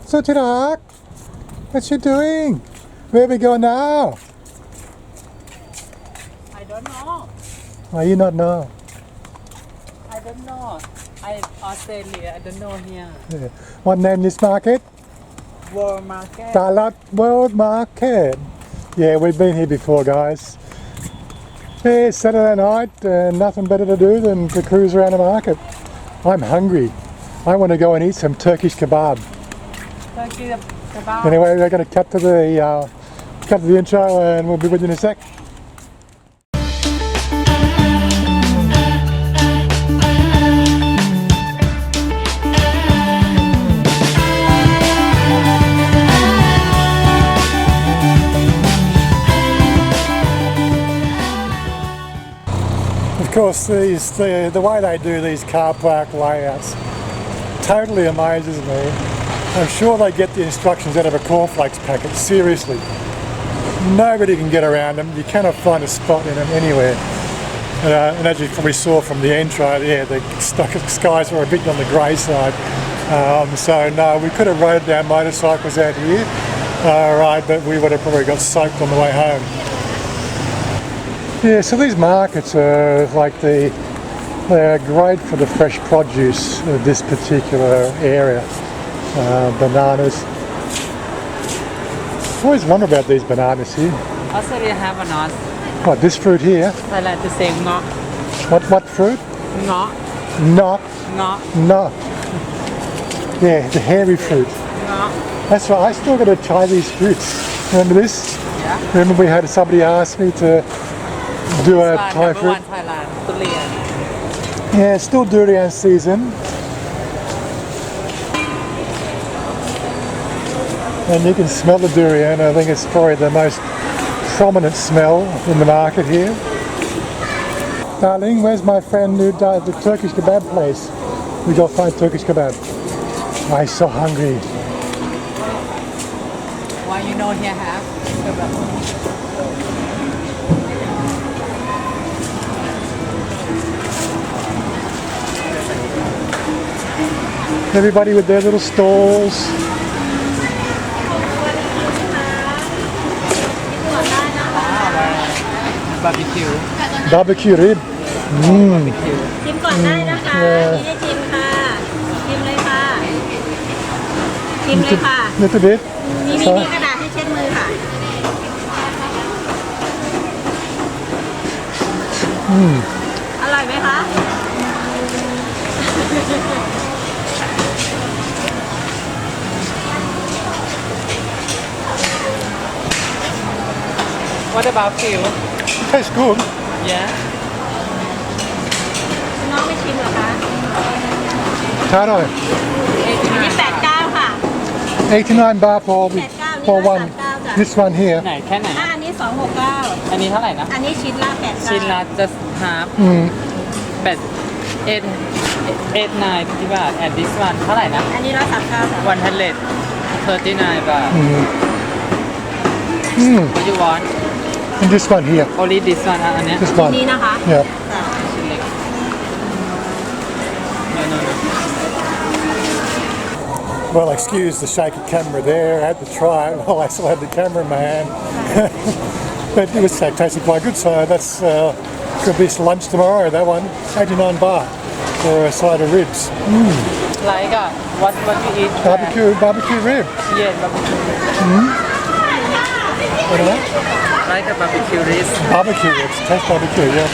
Sutirak, what you doing? Where we go now? I don't know. Why you not know? I don't know. I Australia. I don't know here. Yeah. What name this market? World market. Thailand World Market. Yeah, we've been here before, guys. Yeah, it's Saturday night, nothing better to do than to cruise around the market. I'm hungry. I want to go and eat some Turkish kebab. Turkey kebab. Anyway, we're going to cut to the intro, and we'll be with you in a sec. Of course, the way they do these car park layouts totally amazes me. I'm sure they get the instructions out of a cornflakes packet, seriously. Nobody can get around them, you cannot find a spot in them anywhere. And as you probably saw from the intro, yeah, the skies were a bit on the grey side. So no, we could have rode our motorcycles out here, right, but we would have probably got soaked on the way home. Yeah, so these markets are like they're great for the fresh produce of this particular area. Bananas. I always wonder about these bananas here. Australia have bananas. What, this fruit here? Thailand to say ngok. What fruit? Ngok. Not. Ngok. Not. Yeah, the hairy fruit. Ngok. That's right, I still got to try these fruits. Remember this? Yeah. Remember we had somebody ask me to do a Thai fruit? Thailand. Durian. Yeah, it's still durian season. And you can smell the durian. I think it's probably the most prominent smell in the market here. Darling, where's my friend who does the Turkish kebab place? We go find Turkish kebab. I'm so hungry. Why you know here have kebab? Everybody with their little stalls. Barbecue. Barbecue rib. ชิมก่อนได้นะคะนี่ได้ชิมค่ะชิมเลยค่ะชิมเลยค่ะ Little bit. มีกระดาษให้เช็ดมือค่ะอร่อยไหมคะ What about you? Tastes good. Yeah. น้องไม่ชิมเหรอคะ Taro. นี่89ค่ะ 89 baht for one. This one here. ไหนแค่ไหน อันนี้269อันนี้เท่าไหร่นะ อันนี้ชิ้นละ89ชิ้นละ just half 8 9 บาท and this one เท่าไหร่นะ อันนี้139 139 บาท What you want And this one here. only this one อันเนี้ย This ชิ้น one. นี้นะคะ Yeah. ชิ้นเล็ก no Well, excuse the shaky camera there. I had to try it while I still had the camera in my hand. But it was tasting quite good. So that's could be lunch tomorrow. That one, 89 baht for a side of ribs. like what you eat Barbecue rib. yeah barbecue What is that? like a barbecue ribs Barbecue ribs. Taste barbecue. Yeah.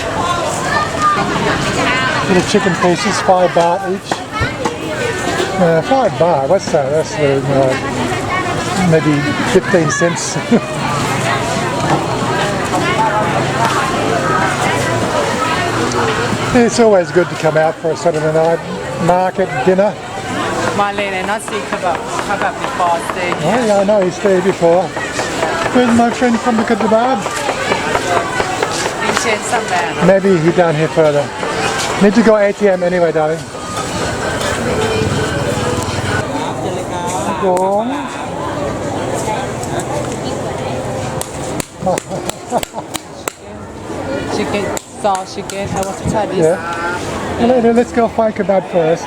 Little chicken pieces, 5 baht each. 5 baht. What's that? That's maybe 15 cents. It's always good to come out for a Saturday night market dinner. Marlene I not see kebab before stay Oh here yeah, I know he's stayed before. Where's my friend from the kebab? in Chen somewhere Maybe he's down here further. Need to go ATM anyway, darling. Gong. chicken sauce chicken I want to try this Yeah. Let's go find kebab first.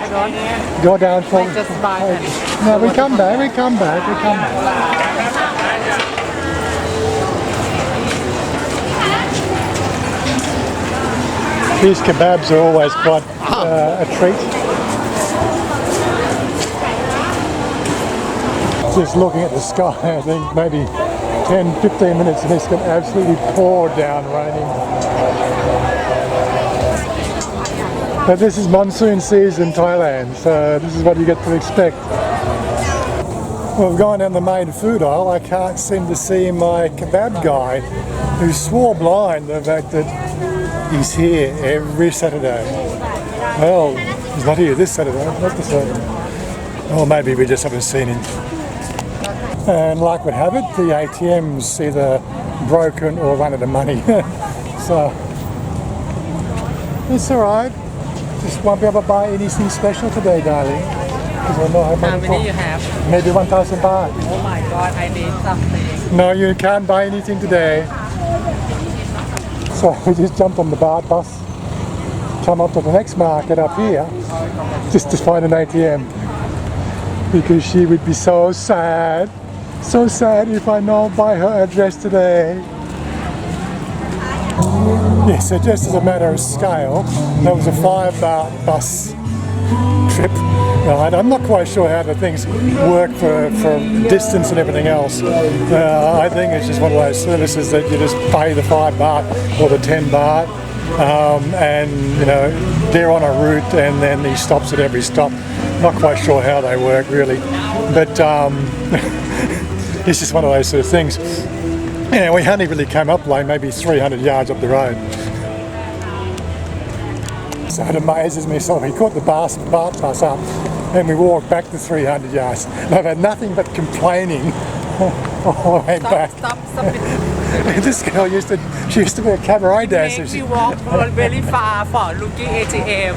Go down for. Just buy it. No, we come back. These kebabs are always quite a treat. Just looking at the sky, I think maybe 10-15 minutes and it's going to absolutely pour down raining. But this is monsoon season in Thailand, so this is what you get to expect. Well, we've gone down the main food aisle. I can't seem to see my kebab guy who swore blind the fact that he's here every Saturday. Well, he's not here this Saturday, not this Saturday. Or maybe we just haven't seen him. And like would have it, the ATM's either broken or run out of money. So, it's alright. Just won't be able to buy anything special today, darling. Because I know how How much many you have? maybe 1,000 baht. Oh my god, I need something. No, you can't buy anything today. So we just jumped on the BART bus, come up to the next market up here, just to find an ATM. Because she would be so sad if I don't buy her address today. Yeah, so just as a matter of scale, that was a 5 baht bus trip. Right, I'm not quite sure how the things work for distance and everything else. I think it's just one of those services that you just pay the 5 baht or the 10 baht, and you know they're on a route and then he stops at every stop. Not quite sure how they work really, but it's just one of those sort of things. Yeah, we only really came up like maybe 300 yards up the road. So it amazes me. So we caught the BART bus up and we walked back to 300 yards. And I've had nothing but complaining all the way back. Stop it. This girl used to be a cabaret dancer. Make you walk very far for looking ATM.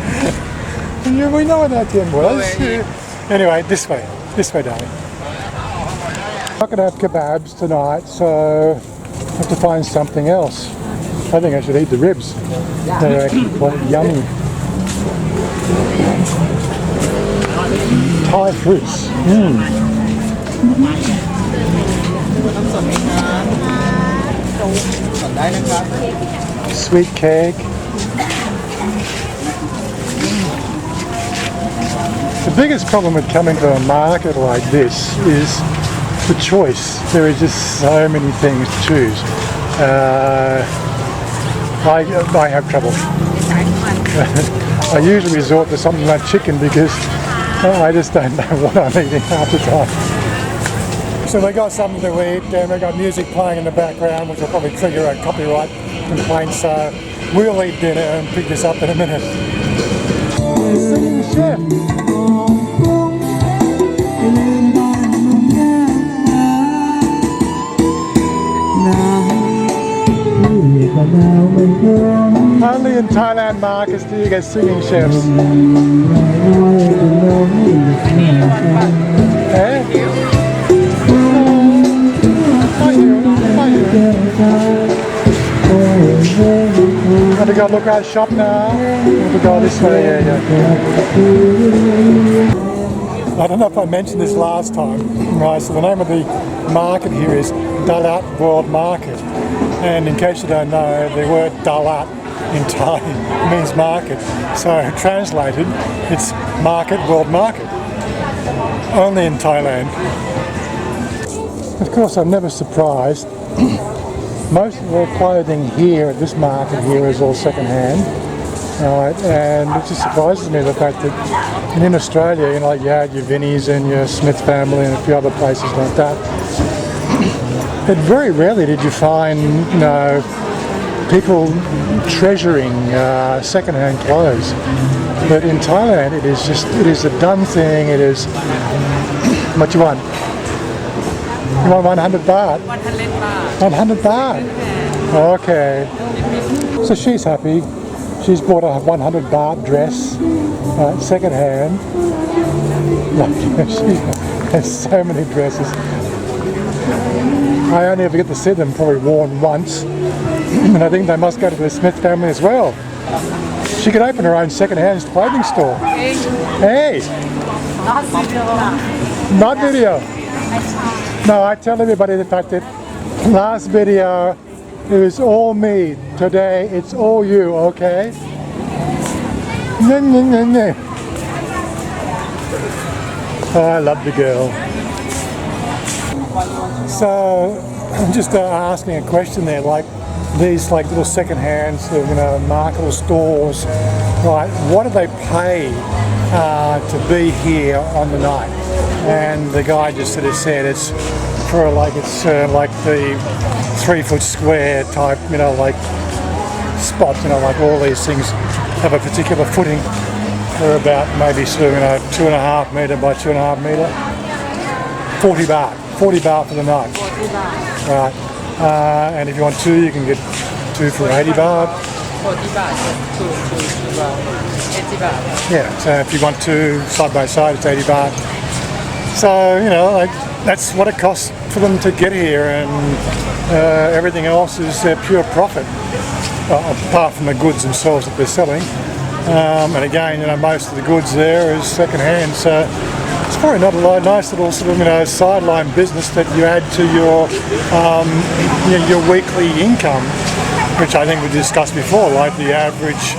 Yeah, we know what that ATM was. Go Anyway, this way, darling. I'm not going to have kebabs tonight, so I have to find something else. I think I should eat the ribs. They're actually quite yummy. Thai fruits. Sweet cake. The biggest problem with coming to a market like this is the choice. There are just so many things to choose. I have trouble. I usually resort to something like chicken because I just don't know what I'm eating half the time. So we got something to eat and we got music playing in the background which will probably trigger a copyright complaint, so we'll eat dinner and pick this up in a minute. Singing chef. Only in Thailand markets do you get singing chefs. Eh? Want to go look at the shop now? Want to go this way? Yeah. I don't know if I mentioned this last time. Right, so the name of the market here is Dalat World Market. And in case you don't know, the word Dalat in Thai means market. So translated, it's market, world market. Only in Thailand. Of course, I'm never surprised. Most of the clothing here at this market here is all second-hand. Right, and it just surprises me the fact that in Australia, you know, like you had your Vinnies and your Smith family and a few other places like that. But very rarely did you find, you know, people treasuring second-hand clothes. But in Thailand, it is a done thing. It is. What you want? You want 100 baht? 100 baht. 100 baht. Okay. So she's happy. She's bought a 100 baht dress, second-hand. She has so many dresses. I only ever get to see them probably worn once, and I think they must go to the Smith family as well. She could open her own second-hand clothing store. Hey! Not video. No, I tell everybody the fact that last video it was all me. Today it's all you, okay? Oh, I love the girl. So, I'm just asking a question there, like these like little second-hand sort of, you know, market or stores, right? What do they pay to be here on the night? And the guy just sort of said it's for like like the 3 foot square type, you know, like spot, you know, like all these things have a particular footing. They're about maybe sort of, you know, 2.5 metre by 2.5 metre. 40 baht. 40 baht for the night. 40 baht. Right. And if you want two, you can get two for 80 baht. 40 baht. 2 baht. 80 baht. Yeah, so if you want two side by side, it's 80 baht. So, you know, like, that's what it costs for them to get here, and everything else is pure profit, apart from the goods themselves that they're selling. And again, you know, most of the goods there is second-hand, so it's probably not a nice little sort of, you know, sideline business that you add to your you know, your weekly income, which I think we discussed before. Like the average,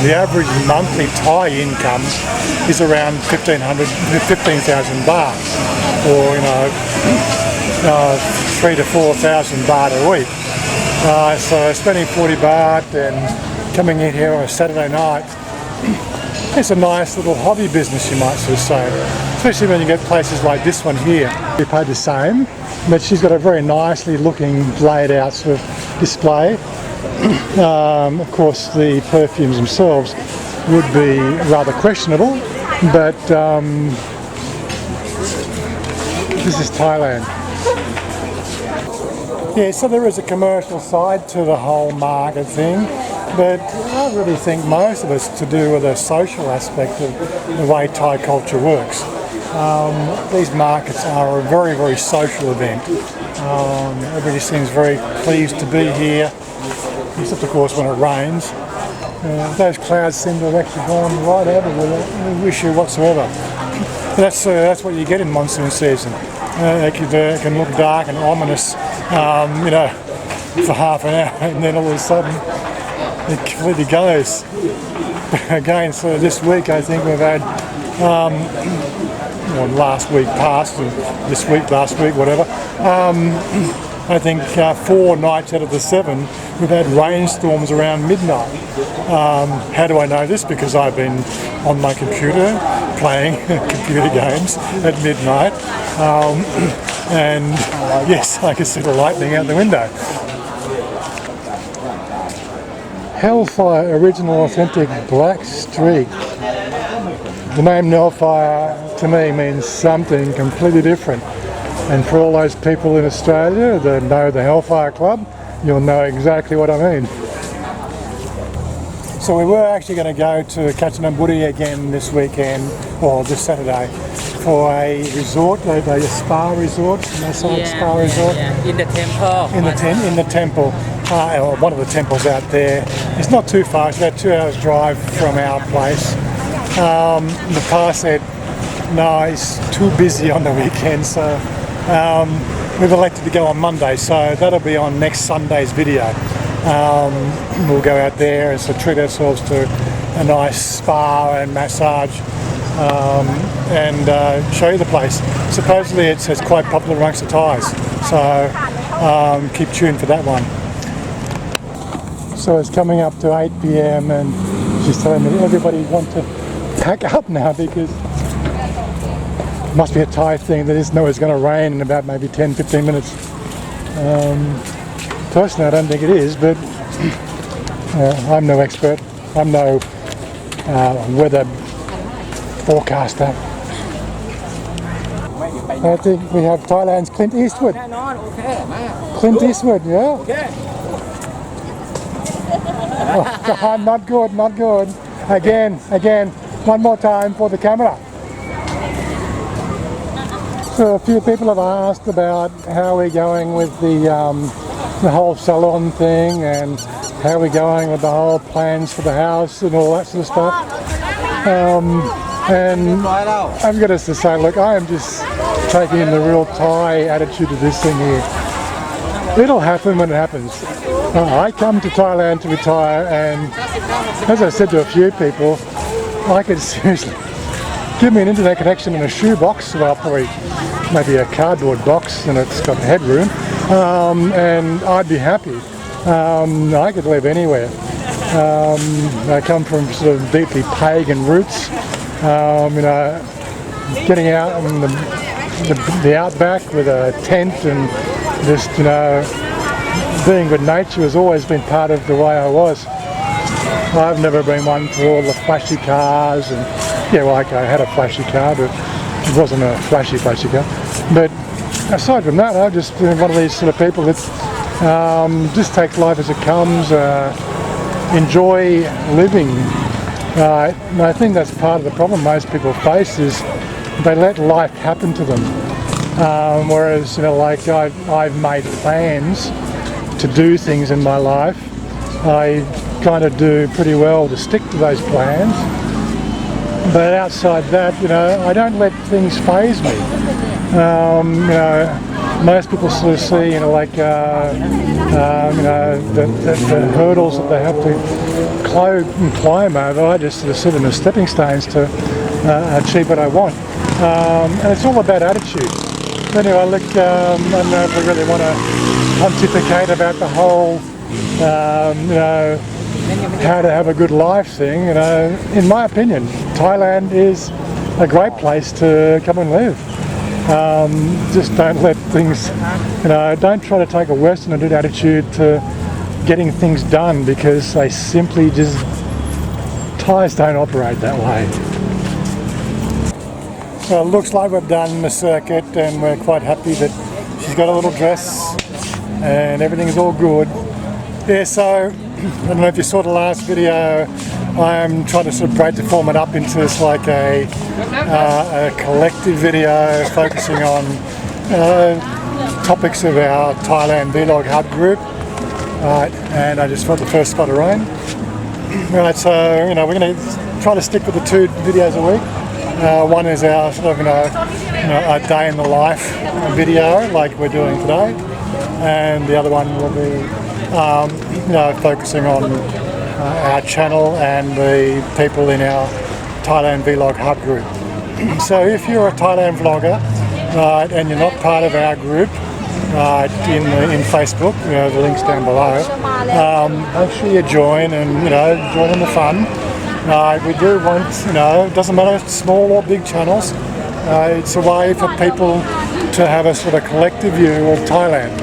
the average monthly Thai income is around 15,000 baht, or you know, 3,000 to 4,000 baht a week. So spending 40 baht and coming in here on a Saturday night, it's a nice little hobby business, you might sort of say, especially when you get places like this one here. We paid the same, but she's got a very nicely looking, laid out sort of display. Of course, the perfumes themselves would be rather questionable, but this is Thailand. Yeah, so there is a commercial side to the whole market thing, but I really think most of it's to do with the social aspect of the way Thai culture works. These markets are a very, very social event. Everybody seems very pleased to be here, except of course when it rains. Those clouds seem to have actually gone right over with no issue whatsoever. But that's what you get in monsoon season. It can look dark and ominous, you know, for half an hour, and then all of a sudden it completely goes. Again, so this week I think we've had, well, last week passed, and this week, last week, whatever. I think 4 nights out of the 7 we've had rainstorms around midnight. How do I know this? Because I've been on my computer playing computer games at midnight, and yes, I can see the lightning out the window. Hellfire Original Authentic Black Streak. The name Hellfire to me means something completely different. And for all those people in Australia that know the Hellfire Club, you'll know exactly what I mean. So we were actually going to go to Chanya again this weekend, or this Saturday, for a resort, a spa resort, massage spa resort. Yeah. In the temple. In the temple, or one of the temples out there. It's not too far, it's about 2 hours drive from our place. The pa said, no, it's too busy on the weekend, so we've elected to go on Monday, so that'll be on next Sunday's video. We'll go out there and so treat ourselves to a nice spa and massage, and show you the place. Supposedly it's quite popular amongst the Thais, so keep tuned for that one. So it's coming up to 8 PM and she's telling me everybody wants to pack up now because it must be a Thai thing that isn't always going to rain in about maybe 10-15 minutes. Personally, I don't think it is, but I'm no expert. I'm no weather forecaster. I think we have Thailand's Clint Eastwood. Clint Eastwood, yeah? Oh, not good, not good. Again, one more time for the camera. So a few people have asked about how we're going with the whole salon thing and how we're going with the whole plans for the house and all that sort of stuff. And I've got to say, look, I am just taking the real Thai attitude of this thing here. It'll happen when it happens. I come to Thailand to retire, and as I said to a few people, I could seriously give me an internet connection in a shoebox, well, probably maybe a cardboard box, and it's got headroom, and I'd be happy. I could live anywhere. I come from sort of deeply pagan roots, getting out in the outback with a tent and just, being with nature has always been part of the way I was. I've never been one for all the flashy cars, and yeah, well, okay, I had a flashy car, but it wasn't a flashy car. But aside from that, I've just been one of these sort of people that just takes life as it comes, enjoy living. And I think that's part of the problem most people face, is they let life happen to them. Whereas, like I've made plans to do things in my life. I kind of do pretty well to stick to those plans. But outside that, I don't let things faze me. Most people sort of see, the hurdles that they have to climb over. I just sort of see them as stepping stones to achieve what I want. And it's all about attitude. Anyway, look, I don't know if we really want to pontificate about the whole, how to have a good life thing. In my opinion, Thailand is a great place to come and live. Just don't let things, don't try to take a Western attitude to getting things done, because they simply just, Thais don't operate that way. Well, it looks like we've done the circuit, and we're quite happy that she's got a little dress and everything's all good. Yeah, so I don't know if you saw the last video. I'm trying to sort of break the format up into this like a collective video focusing on topics of our Thailand Vlog Hub group. And I just felt the first spot of rain. Right, so we're going to try to stick with the 2 videos a week. One is our sort of a day in the life video like we're doing today, and the other one will be focusing on our channel and the people in our Thailand Vlog Hub group. So if you're a Thailand vlogger, right, and you're not part of our group, right, in Facebook, the link's down below, make sure you join and join in the fun. We do want, it doesn't matter if it's small or big channels, it's a way for people to have a sort of collective view of Thailand.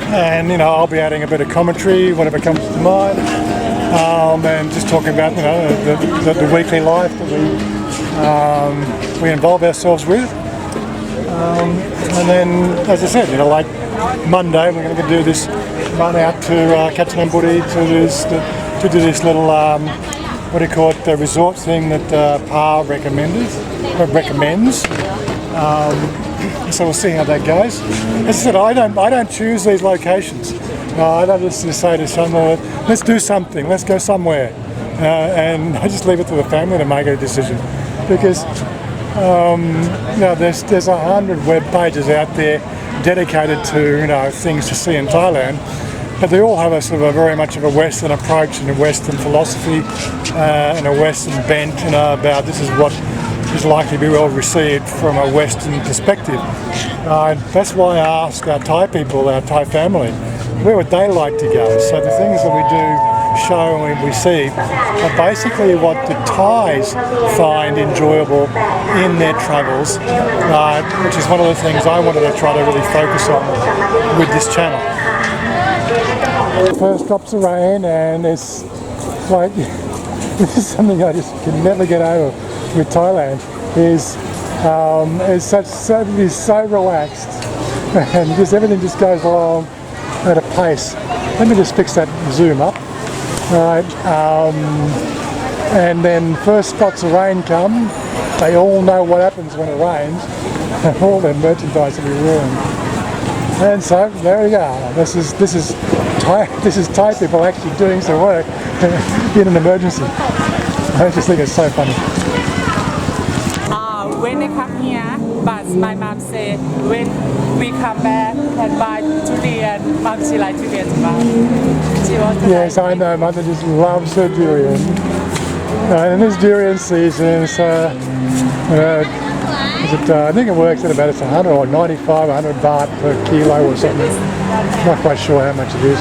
And I'll be adding a bit of commentary, whatever comes to mind, and just talking about the weekly life that we involve ourselves with. And then, as I said, like Monday, we're going to do this run out to Kanchanaburi to do this little what do you call it, the resort thing that Pa recommends. So we'll see how that goes. As I said, I don't choose these locations. I don't just say to someone, let's do something, let's go somewhere, and I just leave it to the family to make a decision, because there's 100 web pages out there dedicated to things to see in Thailand. But they all have a sort of very much of a Western approach and a Western philosophy and a Western bent, about this is what is likely to be well received from a Western perspective. That's why I ask our Thai people, our Thai family, where would they like to go? So the things that we do show and we see are basically what the Thais find enjoyable in their travels, which is one of the things I wanted to try to really focus on with this channel. First drops of rain, and it's like, this is something I just can never get over with Thailand, is it is so relaxed, and just everything just goes along at a pace. Let me just fix that zoom up. Right, and then first spots of rain come, they all know what happens when it rains, and all their merchandise will be ruined. And so there we go. This is Thai people actually doing some work in an emergency. I just think it's so funny. When they come here, but my mom say when we come back and buy durian, mom she like durian too much. She wants to Yes, I know. Mother just loves her durian. And it's durian season, so I think it works at about 100 or 95, 100 baht per kilo or something. Not quite sure how much it is.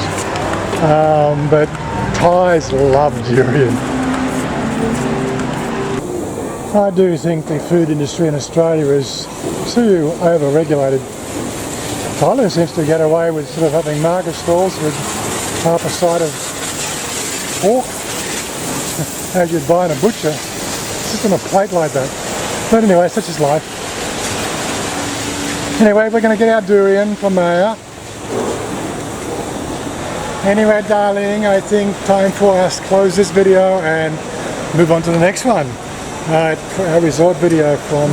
But Thais love durian. I do think the food industry in Australia is too over-regulated. Thailand seems to get away with sort of having market stalls with half a side of pork as you'd buy in a butcher. It's just on a plate like that. But anyway, such is life. Anyway, we're going to get our durian from there. Anyway, darling, I think time for us to close this video and move on to the next one. Our resort video from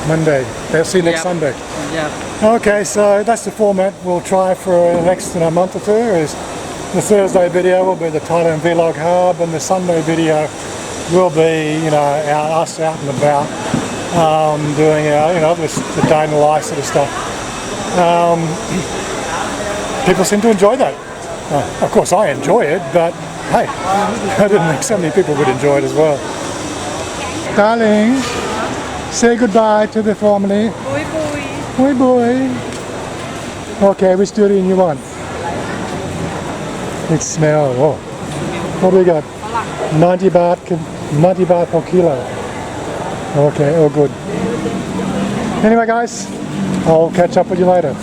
Monday. They'll see you next Sunday. Yeah. Okay, so that's the format we'll try for the next month or two. Is the Thursday video will be the Thailand Vlog Hub, and the Sunday video will be, us out and about, doing our, the day in the life sort of stuff. People seem to enjoy that. Of course, I enjoy it, but hey, I didn't think so many people would enjoy it as well. Darling, say goodbye to the family. Boy, boy. Boy, boy. Okay, which durian you want? It smells. Oh, what do we got? 90 baht per kilo. Okay, all good. Anyway, guys, I'll catch up with you later.